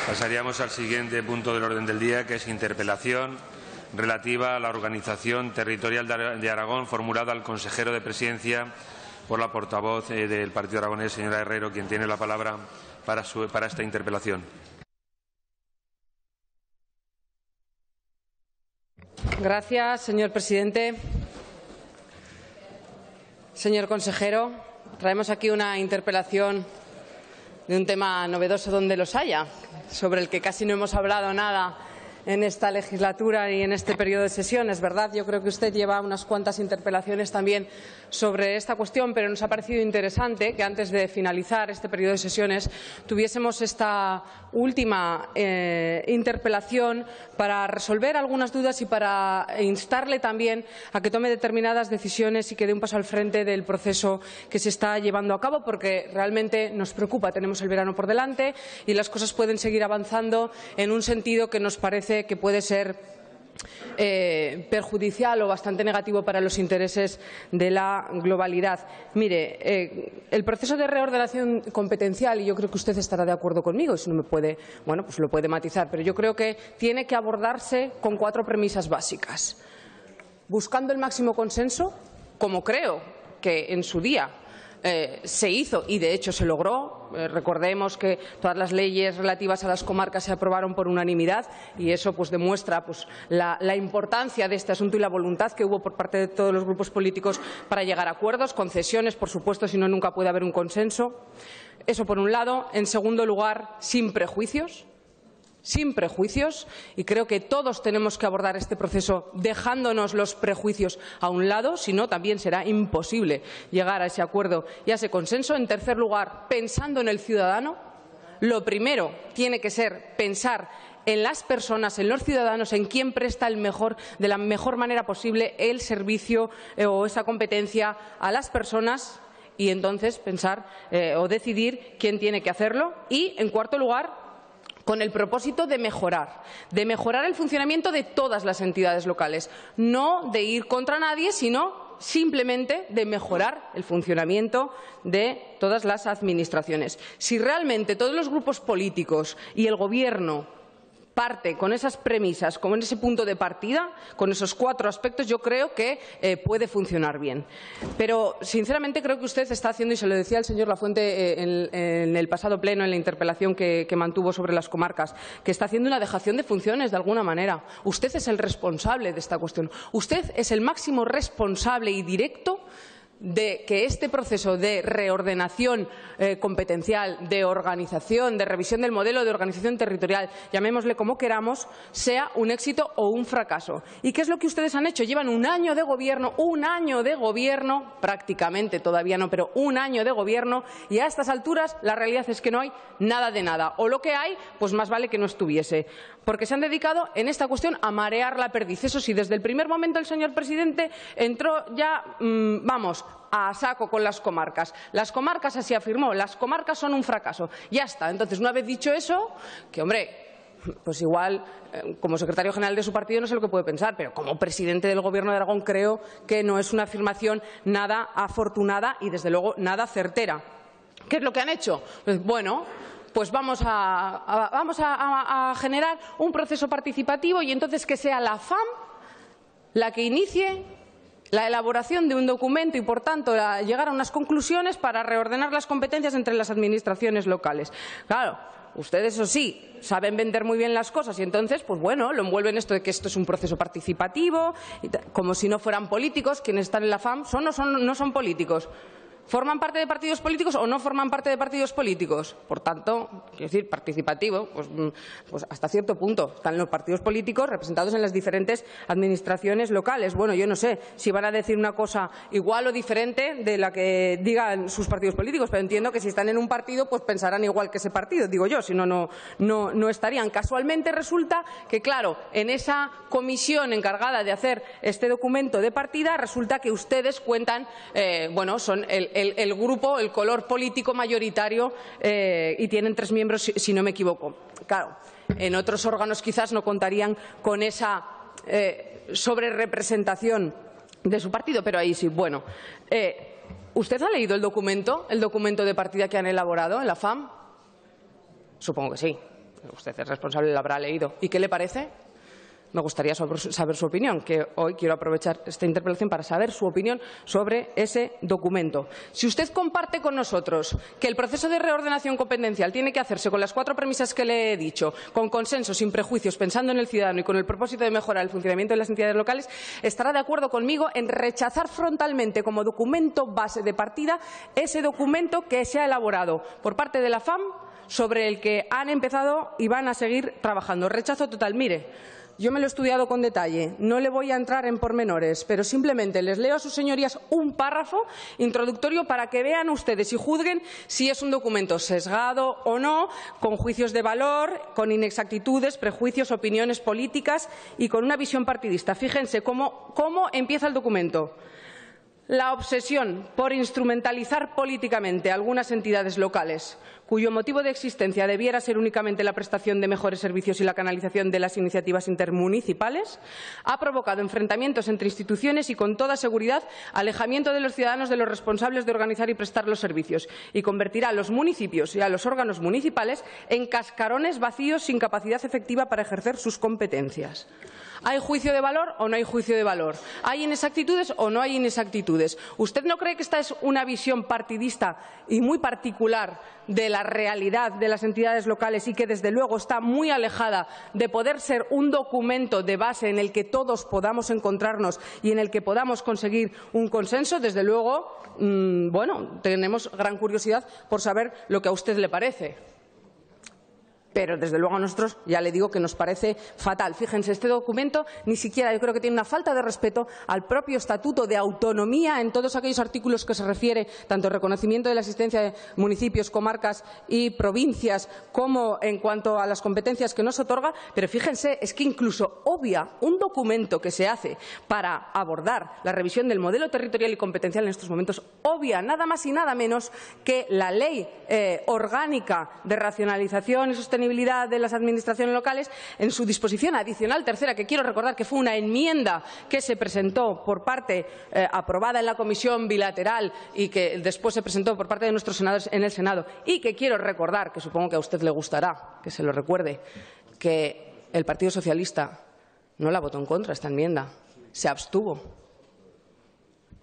Pasaríamos al siguiente punto del orden del día, que es interpelación relativa a la organización territorial de Aragón, formulada al consejero de Presidencia por la portavoz del Partido Aragonés, señora Herrero, quien tiene la palabra para esta interpelación. Gracias, señor presidente. Señor consejero, traemos aquí una interpelación de un tema novedoso donde los haya, sobre el que casi no hemos hablado nada en esta legislatura y en este periodo de sesiones, ¿verdad? Yo creo que usted lleva unas cuantas interpelaciones también sobre esta cuestión, pero nos ha parecido interesante que antes de finalizar este periodo de sesiones tuviésemos esta última interpelación para resolver algunas dudas y para instarle también a que tome determinadas decisiones y que dé un paso al frente del proceso que se está llevando a cabo, porque realmente nos preocupa. Tenemos el verano por delante y las cosas pueden seguir avanzando en un sentido que nos parece que puede ser perjudicial o bastante negativo para los intereses de la globalidad. Mire, el proceso de reordenación competencial, y yo creo que usted estará de acuerdo conmigo, si no me puede, bueno, pues lo puede matizar, pero yo creo que tiene que abordarse con 4 premisas básicas. Buscando el máximo consenso, como creo que en su día se hizo y de hecho se logró. Recordemos que todas las leyes relativas a las comarcas se aprobaron por unanimidad y eso pues demuestra la importancia de este asunto y la voluntad que hubo por parte de todos los grupos políticos para llegar a acuerdos, concesiones, por supuesto, si no nunca puede haber un consenso. Eso por un lado. En segundo lugar, sin prejuicios. Y creo que todos tenemos que abordar este proceso dejándonos los prejuicios a un lado, si no también será imposible llegar a ese acuerdo y a ese consenso. En tercer lugar, pensando en el ciudadano. Lo primero tiene que ser pensar en las personas, en los ciudadanos, en quién presta de la mejor manera posible el servicio o esa competencia a las personas y entonces pensar o decidir quién tiene que hacerlo. Y, en cuarto lugar, con el propósito de mejorar el funcionamiento de todas las entidades locales, no de ir contra nadie, sino simplemente de mejorar el funcionamiento de todas las administraciones. Si realmente todos los grupos políticos y el Gobierno parte con esas premisas, con ese punto de partida, con esos 4 aspectos, yo creo que puede funcionar bien. Pero, sinceramente, creo que usted está haciendo, y se lo decía el señor Lafuente en el pasado pleno, en la interpelación que mantuvo sobre las comarcas, que está haciendo una dejación de funciones de alguna manera. Usted es el responsable de esta cuestión. Usted es el máximo responsable y directo de que este proceso de reordenación competencial, de organización, de revisión del modelo de organización territorial, llamémosle como queramos, sea un éxito o un fracaso. ¿Y qué es lo que ustedes han hecho? Llevan un año de gobierno, prácticamente todavía no, pero un año de gobierno, y a estas alturas la realidad es que no hay nada de nada. O lo que hay, pues más vale que no estuviese. Porque se han dedicado en esta cuestión a marear la perdiz. Eso sí, desde el primer momento el señor presidente entró ya, a saco con las comarcas. Las comarcas, así afirmó, las comarcas son un fracaso. Ya está. Entonces, una vez dicho eso, que hombre, pues igual, como secretario general de su partido no sé lo que puede pensar, pero como presidente del Gobierno de Aragón creo que no es una afirmación nada afortunada y, desde luego, nada certera. ¿Qué es lo que han hecho? Pues bueno, pues vamos a generar un proceso participativo y entonces que sea la FAM la que inicie la elaboración de un documento y, por tanto, llegar a unas conclusiones para reordenar las competencias entre las administraciones locales. Claro, ustedes, eso sí, saben vender muy bien las cosas y entonces, pues bueno, lo envuelven esto de que esto es un proceso participativo, como si no fueran políticos. Quienes están en la FAM no son políticos. ¿Forman parte de partidos políticos o no forman parte de partidos políticos? Por tanto, quiero decir, participativo, pues hasta cierto punto. Están los partidos políticos representados en las diferentes administraciones locales. Bueno, yo no sé si van a decir una cosa igual o diferente de la que digan sus partidos políticos, pero entiendo que si están en un partido, pues pensarán igual que ese partido, digo yo, si no, no estarían. Casualmente resulta que, claro, en esa comisión encargada de hacer este documento de partida, resulta que ustedes cuentan, son el grupo, el color político mayoritario y tienen 3 miembros, si no me equivoco. Claro, en otros órganos quizás no contarían con esa sobrerepresentación de su partido, pero ahí sí. Bueno, ¿usted ha leído el documento de partida que han elaborado en la FAM? Supongo que sí. Usted es responsable, lo habrá leído. ¿Y qué le parece? Me gustaría saber su opinión, que hoy quiero aprovechar esta interpelación para saber su opinión sobre ese documento. Si usted comparte con nosotros que el proceso de reordenación competencial tiene que hacerse con las 4 premisas que le he dicho, con consenso, sin prejuicios, pensando en el ciudadano y con el propósito de mejorar el funcionamiento de las entidades locales, estará de acuerdo conmigo en rechazar frontalmente como documento base de partida ese documento que se ha elaborado por parte de la FAM sobre el que han empezado y van a seguir trabajando. Rechazo total. Mire, yo me lo he estudiado con detalle, no le voy a entrar en pormenores, pero simplemente les leo a sus señorías un párrafo introductorio para que vean ustedes y juzguen si es un documento sesgado o no, con juicios de valor, con inexactitudes, prejuicios, opiniones políticas y con una visión partidista. Fíjense cómo empieza el documento. La obsesión por instrumentalizar políticamente a algunas entidades locales, cuyo motivo de existencia debiera ser únicamente la prestación de mejores servicios y la canalización de las iniciativas intermunicipales, ha provocado enfrentamientos entre instituciones y, con toda seguridad, alejamiento de los ciudadanos de los responsables de organizar y prestar los servicios, y convertirá a los municipios y a los órganos municipales en cascarones vacíos sin capacidad efectiva para ejercer sus competencias. ¿Hay juicio de valor o no hay juicio de valor? ¿Hay inexactitudes o no hay inexactitudes? ¿Usted no cree que esta es una visión partidista y muy particular de la realidad de las entidades locales y que, desde luego, está muy alejada de poder ser un documento de base en el que todos podamos encontrarnos y en el que podamos conseguir un consenso? Desde luego, bueno, tenemos gran curiosidad por saber lo que a usted le parece. Pero, desde luego, a nosotros ya le digo que nos parece fatal. Fíjense, este documento ni siquiera, yo creo que tiene una falta de respeto al propio Estatuto de Autonomía en todos aquellos artículos que se refiere tanto al reconocimiento de la existencia de municipios, comarcas y provincias como en cuanto a las competencias que nos otorga. Pero fíjense, es que incluso obvia un documento que se hace para abordar la revisión del modelo territorial y competencial en estos momentos, obvia nada más y nada menos que la Ley Orgánica de Racionalización y Sostenibilidad de las administraciones locales, en su disposición adicional tercera, que quiero recordar que fue una enmienda que se presentó por parte, aprobada en la comisión bilateral y que después se presentó por parte de nuestros senadores en el Senado, y que quiero recordar, que supongo que a usted le gustará que se lo recuerde, que el Partido Socialista no la votó en contra esta enmienda, se abstuvo,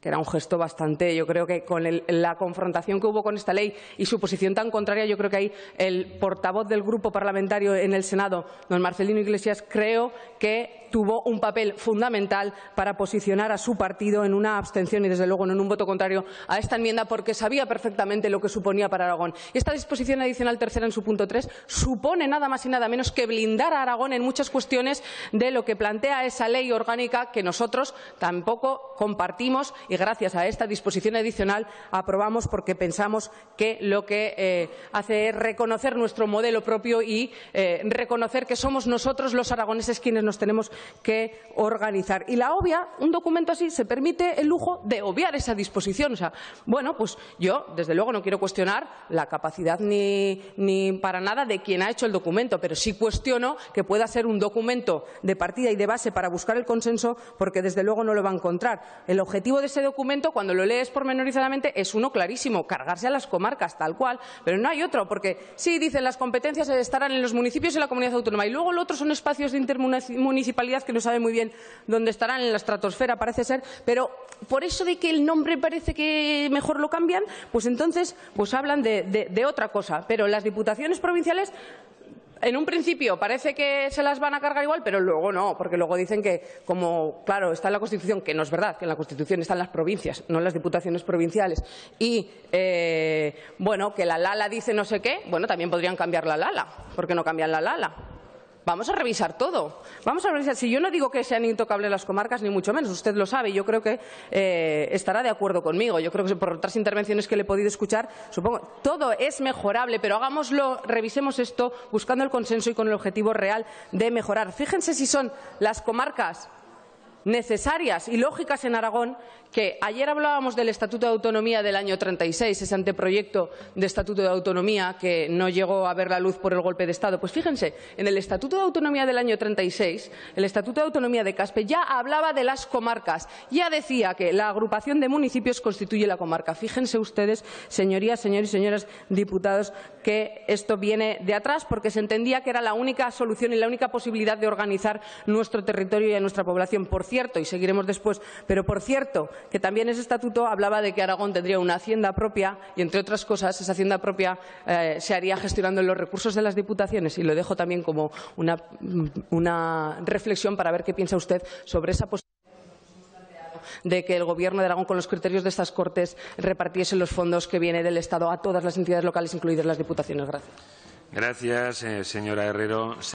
que era un gesto bastante, yo creo que con la confrontación que hubo con esta ley y su posición tan contraria, yo creo que ahí el portavoz del grupo parlamentario en el Senado, don Marcelino Iglesias, creo que tuvo un papel fundamental para posicionar a su partido en una abstención y, desde luego, en un voto contrario a esta enmienda, porque sabía perfectamente lo que suponía para Aragón. Y esta disposición adicional tercera, en su punto 3, supone nada más y nada menos que blindar a Aragón en muchas cuestiones de lo que plantea esa ley orgánica, que nosotros tampoco compartimos, y gracias a esta disposición adicional aprobamos, porque pensamos que lo que hace es reconocer nuestro modelo propio y reconocer que somos nosotros los aragoneses quienes nos tenemos que organizar. Y la obvia, un documento así se permite el lujo de obviar esa disposición. O sea, bueno, pues yo, desde luego, no quiero cuestionar la capacidad ni para nada de quien ha hecho el documento, pero sí cuestiono que pueda ser un documento de partida y de base para buscar el consenso, porque, desde luego, no lo va a encontrar. El objetivo de ese documento, cuando lo lees pormenorizadamente, es uno clarísimo: cargarse a las comarcas, tal cual, pero no hay otro, porque sí, dicen, las competencias estarán en los municipios y en la comunidad autónoma, y luego lo otro son espacios de intermunicipalidad que no sabe muy bien dónde estarán, en la estratosfera parece ser, pero por eso de que el nombre parece que mejor lo cambian, pues entonces pues hablan de otra cosa. Pero las diputaciones provinciales, en un principio parece que se las van a cargar igual, pero luego no, porque luego dicen que, como, claro, está en la Constitución, que no es verdad, que en la Constitución están las provincias, no las diputaciones provinciales, y, bueno, que la LALA dice no sé qué, bueno, también podrían cambiar la LALA, ¿por qué no cambian la LALA? Vamos a revisar todo. Vamos a revisar. Si yo no digo que sean intocables las comarcas, ni mucho menos, usted lo sabe, yo creo que estará de acuerdo conmigo. Yo creo que por otras intervenciones que le he podido escuchar, supongo, todo es mejorable, pero hagámoslo, revisemos esto buscando el consenso y con el objetivo real de mejorar. Fíjense si son las comarcas necesarias y lógicas en Aragón, que ayer hablábamos del Estatuto de Autonomía del año 36, ese anteproyecto de Estatuto de Autonomía que no llegó a ver la luz por el golpe de Estado. Pues fíjense, en el Estatuto de Autonomía del año 36, el Estatuto de Autonomía de Caspe ya hablaba de las comarcas, ya decía que la agrupación de municipios constituye la comarca. Fíjense ustedes, señorías, señores y señoras diputados, que esto viene de atrás porque se entendía que era la única solución y la única posibilidad de organizar nuestro territorio y a nuestra población. Por cierto, y seguiremos después, pero por cierto, que también ese estatuto hablaba de que Aragón tendría una hacienda propia y, entre otras cosas, esa hacienda propia se haría gestionando los recursos de las diputaciones. Y lo dejo también como una reflexión para ver qué piensa usted sobre esa posibilidad de que el Gobierno de Aragón, con los criterios de estas Cortes, repartiese los fondos que vienen del Estado a todas las entidades locales, incluidas las diputaciones. Gracias. Gracias, señora Herrero.